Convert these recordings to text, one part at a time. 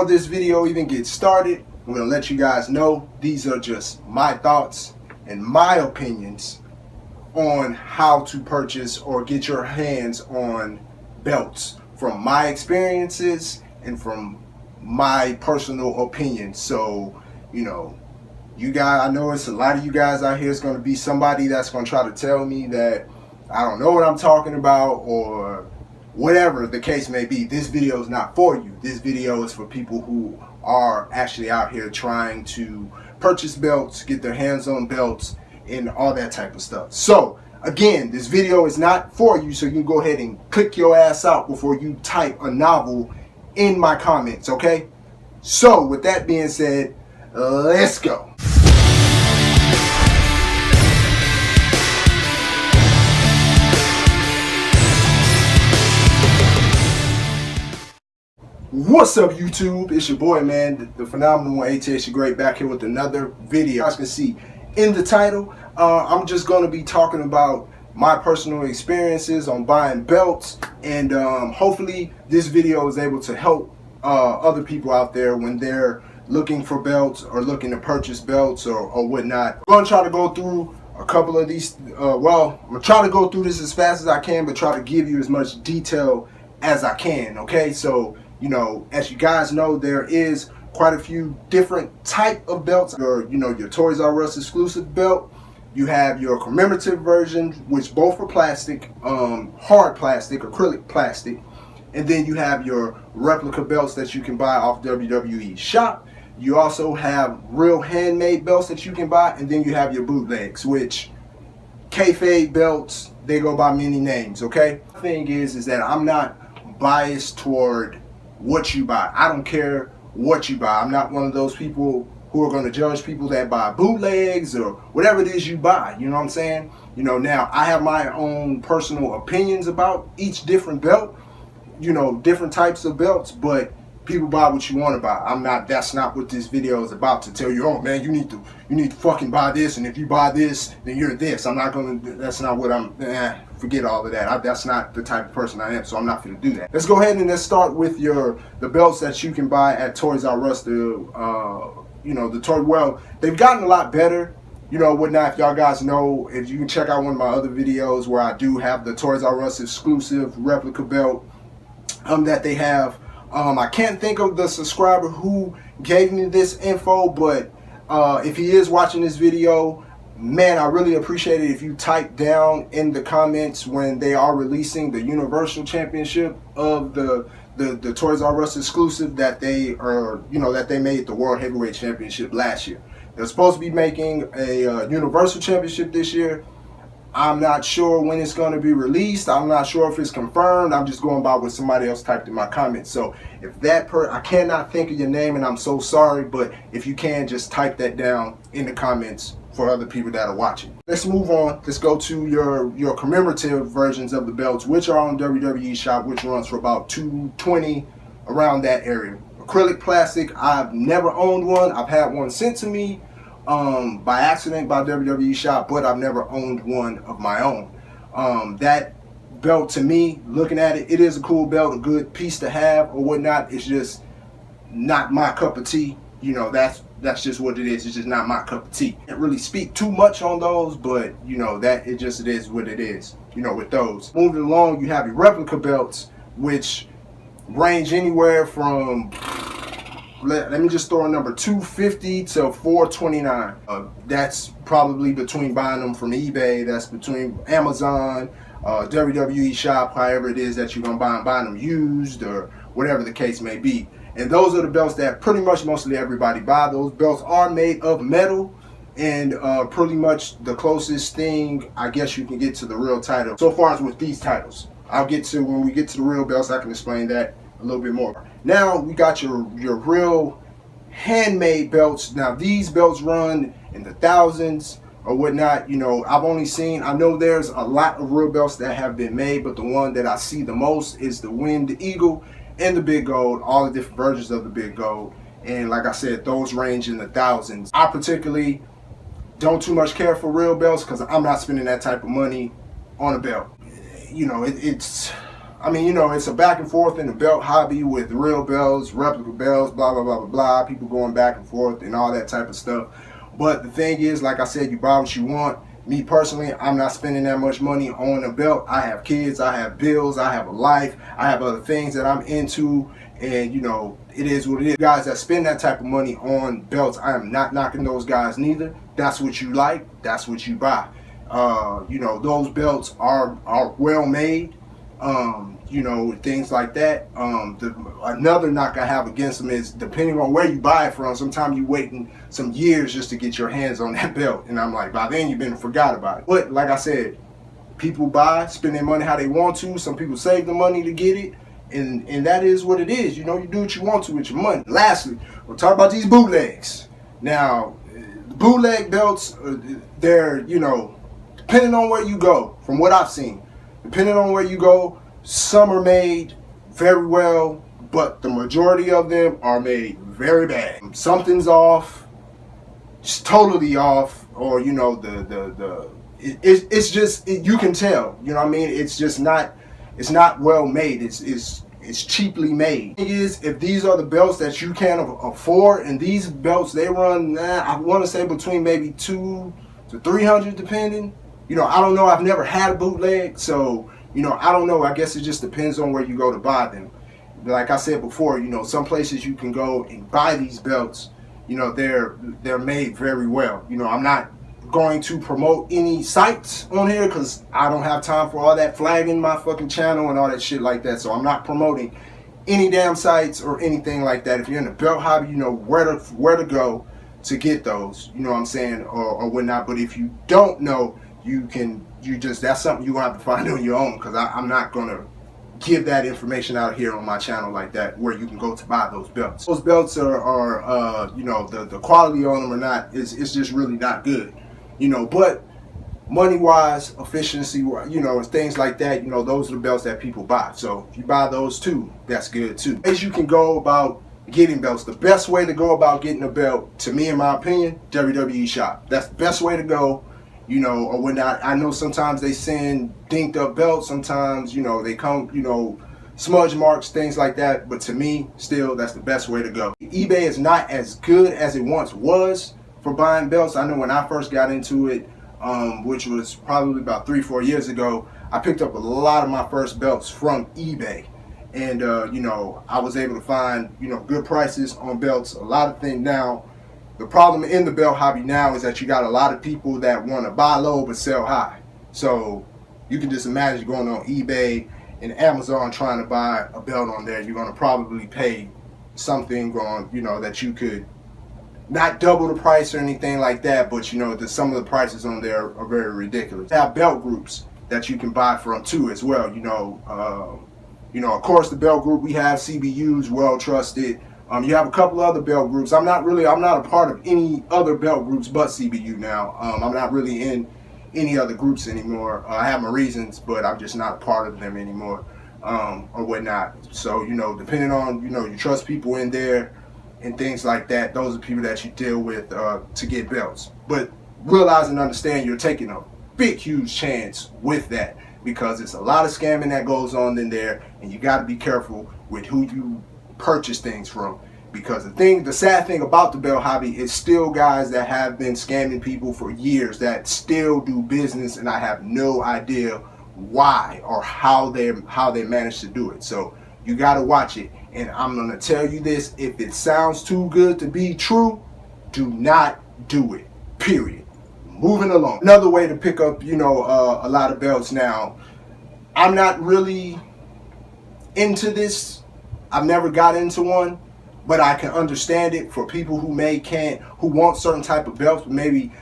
before this video even gets started, I'm going to let you guys know these are just my thoughts and my opinions on how to purchase or get your hands on belts from my experiences and from my personal opinion. So, you know, you guys, I know it's a lot of you guys out here is going to be somebody that's going to try to tell me that I don't know what I'm talking about or whatever the case may be. This video is not for you. This video is for people who are actually out here trying to purchase belts, get their hands on belts, and all that type of stuff. So again, this video is not for you, so you can go ahead and click your ass out before you type a novel in my comments, okay? So with that being said, let's go. What's up, YouTube? It's your boy, man, the phenomenal ATH the Great, back here with another video. As you can see in the title, I'm just going to be talking about my personal experiences on buying belts, and hopefully this video is able to help other people out there when they're looking for belts or looking to purchase belts or whatnot. I'm going to try to go through a couple of these, well, I'm going to try to go through this as fast as I can, but try to give you as much detail as I can, okay? So, you know, as you guys know, there is quite a few different type of belts. Your Toys R Us exclusive belt. You have your commemorative version, which both are plastic, hard plastic, acrylic plastic. And then you have your replica belts that you can buy off WWE shop. You also have real handmade belts that you can buy. And then you have your bootlegs, which kayfabe belts, they go by many names, okay? The thing is that I'm not biased toward what you buy. I don't care what you buy. I'm not one of those people who are going to judge people that buy bootlegs or whatever it is you buy. You know what I'm saying? You know, now I have my own personal opinions about each different belt, you know, different types of belts, but people buy what you want to buy. I'm not, that's not what this video is about, to tell you, oh man, you need to fucking buy this, and if you buy this, then you're this. I'm not going to, that's not what I'm, forget all of that. That's not the type of person I am, so I'm not going to do that. Let's go ahead and let's start with the belts that you can buy at Toys R Us. Well, they've gotten a lot better, you know, whatnot. If y'all guys know, if you can check out one of my other videos where I do have the Toys R Us exclusive replica belt that they have. I can't think of the subscriber who gave me this info, but if he is watching this video, man, I really appreciate it if you type down in the comments when they are releasing the Universal Championship of the Toys R Us exclusive that they are, you know, that they made the World Heavyweight Championship last year. They're supposed to be making a Universal Championship this year. I'm not sure when it's going to be released. I'm not sure if it's confirmed. I'm just going by what somebody else typed in my comments. So if I cannot think of your name, and I'm so sorry, but if you can, just type that down in the comments for other people that are watching. Let's move on. Let's go to your commemorative versions of the belts, which are on WWE shop, which runs for about $220, around that area. Acrylic plastic, I've never owned one. I've had one sent to me by accident by WWE shop, but I've never owned one of my own. That belt, to me, looking at it, it is a cool belt, a good piece to have or whatnot. It's just not my cup of tea. You know, that's just what it is. It's just not my cup of tea. Can't really speak too much on those, but you know, that it is what it is, you know, with those. Moving along, you have your replica belts, which range anywhere from, let me just throw a number, $250 to $429. That's probably between buying them from eBay, that's between Amazon, WWE shop, however it is that you're gonna buying them used or whatever the case may be. And those are the belts that pretty much mostly everybody buy. Those belts are made of metal, and pretty much the closest thing I guess you can get to the real title so far as with these titles. I'll get to, when we get to the real belts, I can explain that a little bit more. Now we got your real handmade belts. Now these belts run in the thousands or whatnot. You know, I've only seen, I know there's a lot of real belts that have been made, but the one that I see the most is the Winged Eagle and the Big Gold, all the different versions of the Big Gold. And like I said, those range in the thousands. I particularly don't too much care for real belts because I'm not spending that type of money on a belt. You know, it's I mean, you know, it's a back and forth in the belt hobby with real belts, replica belts, blah, blah, blah, blah, blah. People going back and forth and all that type of stuff. But the thing is, like I said, you buy what you want. Me personally, I'm not spending that much money on a belt. I have kids, I have bills, I have a life, I have other things that I'm into, and you know, it is what it is. Guys that spend that type of money on belts, I am not knocking those guys neither. That's what you like, that's what you buy. You know, those belts are well made. You know, things like that. Another knock I have against them is, depending on where you buy it from, sometimes you waiting some years just to get your hands on that belt, and I'm like, by then you've been forgot about it. But like I said, people buy, spend their money how they want to. Some people save the money to get it, and that is what it is. You know, you do what you want to with your money. Lastly, we'll talk about these bootlegs. Now, the bootleg belts, they're, you know, depending on where you go, from what I've seen, depending on where you go, some are made very well, but the majority of them are made very bad. Something's off, just totally off, or you know, it's just, you can tell. You know what I mean? It's just not, it's not well made. It's cheaply made. The thing is, if these are the belts that you can afford, and these belts they run, I want to say between maybe $200 to $300, depending. You know, I don't know. I've never had a bootleg, so. You know, I don't know. I guess it just depends on where you go to buy them. Like I said before, you know, some places you can go and buy these belts, you know, they're made very well. You know, I'm not going to promote any sites on here because I don't have time for all that flagging my fucking channel and all that shit like that. So I'm not promoting any damn sites or anything like that. If you're in the belt hobby, you know where to go to get those. You know what I'm saying, or whatnot. But if you don't know, that's something you're gonna have to find on your own, because I'm not gonna give that information out here on my channel like that, where you can go to buy those belts. Those belts are you know, the quality on them or not, it's just really not good, you know. But money wise, efficiency, you know, and things like that, you know, those are the belts that people buy. So if you buy those too, that's good too. As you can go about getting belts, the best way to go about getting a belt, to me in my opinion, WWE Shop. That's the best way to go. You know, or when I know sometimes they send dinked up belts, sometimes, you know, they come, you know, smudge marks, things like that. But to me, still, that's the best way to go. eBay is not as good as it once was for buying belts. I know when I first got into it, which was probably about 3-4 years ago, I picked up a lot of my first belts from eBay. And, you know, I was able to find, you know, good prices on belts. A lot of things now. The problem in the belt hobby now is that you got a lot of people that want to buy low but sell high. So you can just imagine going on eBay and Amazon trying to buy a belt on there. You're going to probably pay something on, you know, that you could not double the price or anything like that, but you know, some of the prices on there are very ridiculous. They have belt groups that you can buy from too as well. You know, of course, the belt group we have, CBU's well trusted. You have a couple other belt groups. I'm not a part of any other belt groups but CBU now. I'm not really in any other groups anymore. I have my reasons, but I'm just not a part of them anymore, or whatnot. So, you know, depending on, you know, you trust people in there and things like that, those are people that you deal with to get belts. But realize and understand you're taking a big, huge chance with that, because it's a lot of scamming that goes on in there, and you got to be careful with who you purchase things from, because the sad thing about the belt hobby is still guys that have been scamming people for years that still do business, and I have no idea why or how they managed to do it. So you got to watch it, and I'm gonna tell you this: if it sounds too good to be true, do not do it, period. Moving along. Another way to pick up, you know, a lot of belts now. I'm not really into this. I've never got into one, but I can understand it for people who who want certain type of belts, maybe,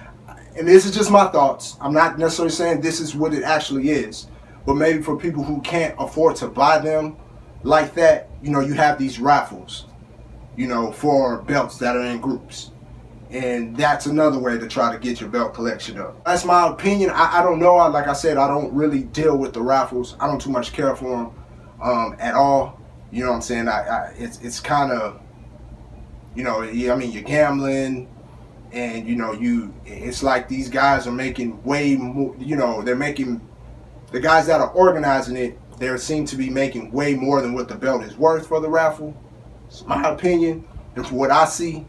and this is just my thoughts. I'm not necessarily saying this is what it actually is, but maybe for people who can't afford to buy them like that, you know, you have these raffles, you know, for belts that are in groups. And that's another way to try to get your belt collection up. That's my opinion. I don't know. Like I said, I don't really deal with the raffles. I don't too much care for them at all. You know what I'm saying? It's kind of, you know, I mean, you're gambling, and you know, it's like these guys are making way more. You know, they're making, the guys that are organizing it they seem to be making way more than what the belt is worth for the raffle. It's my opinion, and for what I see,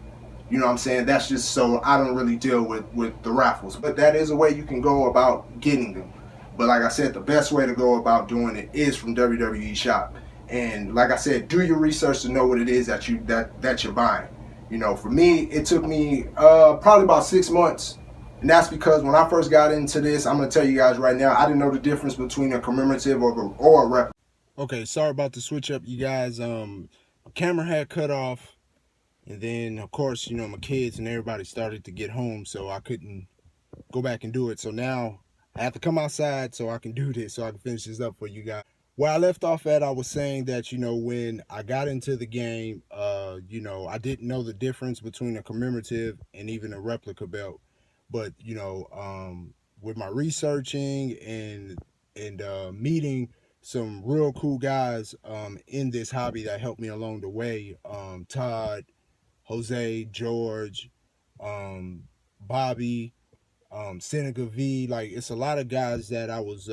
you know what I'm saying, that's just so I don't really deal with the raffles. But that is a way you can go about getting them. But like I said, the best way to go about doing it is from WWE Shop. And like I said, do your research to know what it is that you're buying. You know, for me, it took me probably about 6 months. And that's because when I first got into this, I'm going to tell you guys right now, I didn't know the difference between a commemorative or a replica. Okay, sorry about the switch up, you guys. Camera had cut off. And then, of course, you know, my kids and everybody started to get home, so I couldn't go back and do it. So now I have to come outside so I can do this, so I can finish this up for you guys. Where I left off at, I was saying that, you know, when I got into the game, you know, I didn't know the difference between a commemorative and even a replica belt. But, you know, with my researching and meeting some real cool guys in this hobby that helped me along the way, Todd, Jose, George, Bobby, Seneca V, like it's a lot of guys that I was,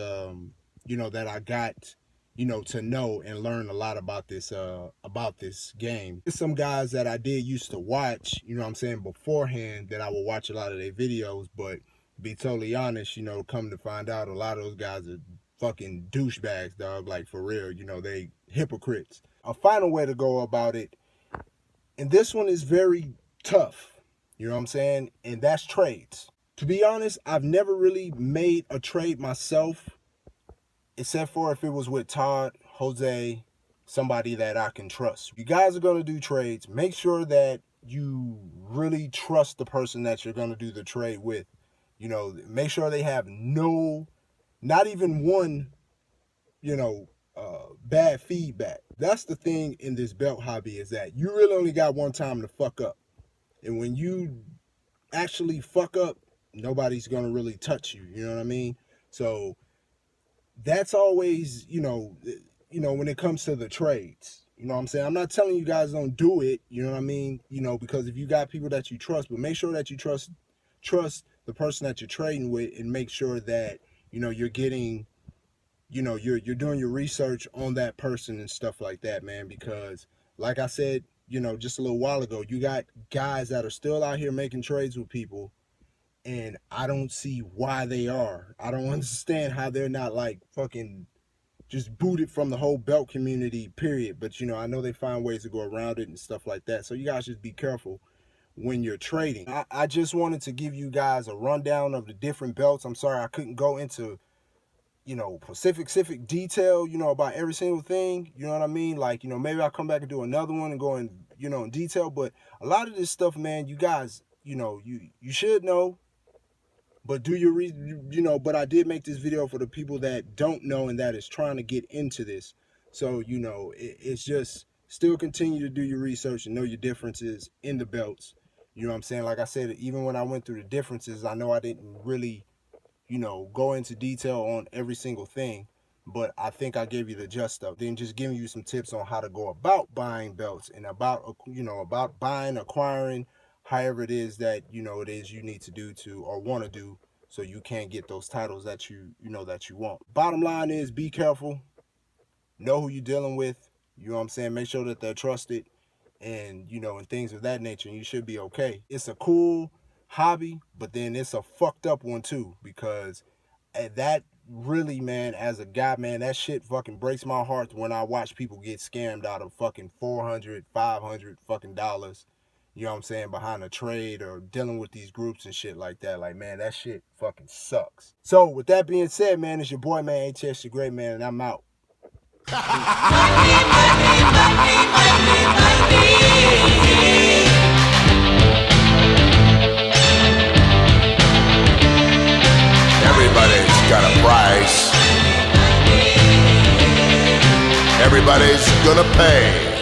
you know, that I got, you know, to know and learn a lot about this game. There's some guys that I did used to watch, you know what I'm saying, beforehand, that I would watch a lot of their videos, but to be totally honest, you know, come to find out, a lot of those guys are fucking douchebags, dog, like for real, you know, they hypocrites. A final way to go about it, and this one is very tough, you know what I'm saying? And that's trades. To be honest, I've never really made a trade myself, except for if it was with Todd, Jose, somebody that I can trust. You guys are going to do trades. Make sure that you really trust the person that you're going to do the trade with. You know, make sure they have not even one, you know, bad feedback. That's the thing in this belt hobby, is that you really only got one time to fuck up. And when you actually fuck up, nobody's going to really touch you. You know what I mean? So that's always, you know, when it comes to the trades, you know what I'm saying? I'm not telling you guys don't do it, you know what I mean? You know, because if you got people that you trust, but make sure that you trust the person that you're trading with, and make sure that, you know, you're getting, you know, you're doing your research on that person and stuff like that, man. Because like I said, you know, just a little while ago, you got guys that are still out here making trades with people, and I don't see why they are. I don't understand how they're not like fucking just booted from the whole belt community, period. But, you know, I know they find ways to go around it and stuff like that. So you guys just be careful when you're trading. I just wanted to give you guys a rundown of the different belts. I'm sorry I couldn't go into, you know, specific detail, you know, about every single thing. You know what I mean? Like, you know, maybe I'll come back and do another one and go in, you know, in detail. But a lot of this stuff, man, you guys, you know, you should know. But do your you know, but I did make this video for the people that don't know and that is trying to get into this. So, you know, it's just still continue to do your research and know your differences in the belts. You know what I'm saying? Like I said, even when I went through the differences, I know I didn't really, you know, go into detail on every single thing, but I think I gave you the gist of it. Then just giving you some tips on how to go about buying belts and about, you know, about buying, acquiring, however it is that, you know, it is you need to do to, or want to do, so you can get those titles that you know that you want. Bottom line is, be careful, know who you're dealing with, you know what I'm saying? Make sure that they're trusted, and, you know, and things of that nature, and you should be okay. It's a cool hobby, but then it's a fucked up one too, because that really, man, as a guy, man, that shit fucking breaks my heart when I watch people get scammed out of fucking $400, $500 fucking dollars, you know what I'm saying, behind a trade, or dealing with these groups and shit like that. Like, man, that shit fucking sucks. So with that being said, man, it's your boy, man, HS the Great Man, and I'm out. Everybody's got a price. Everybody's gonna pay.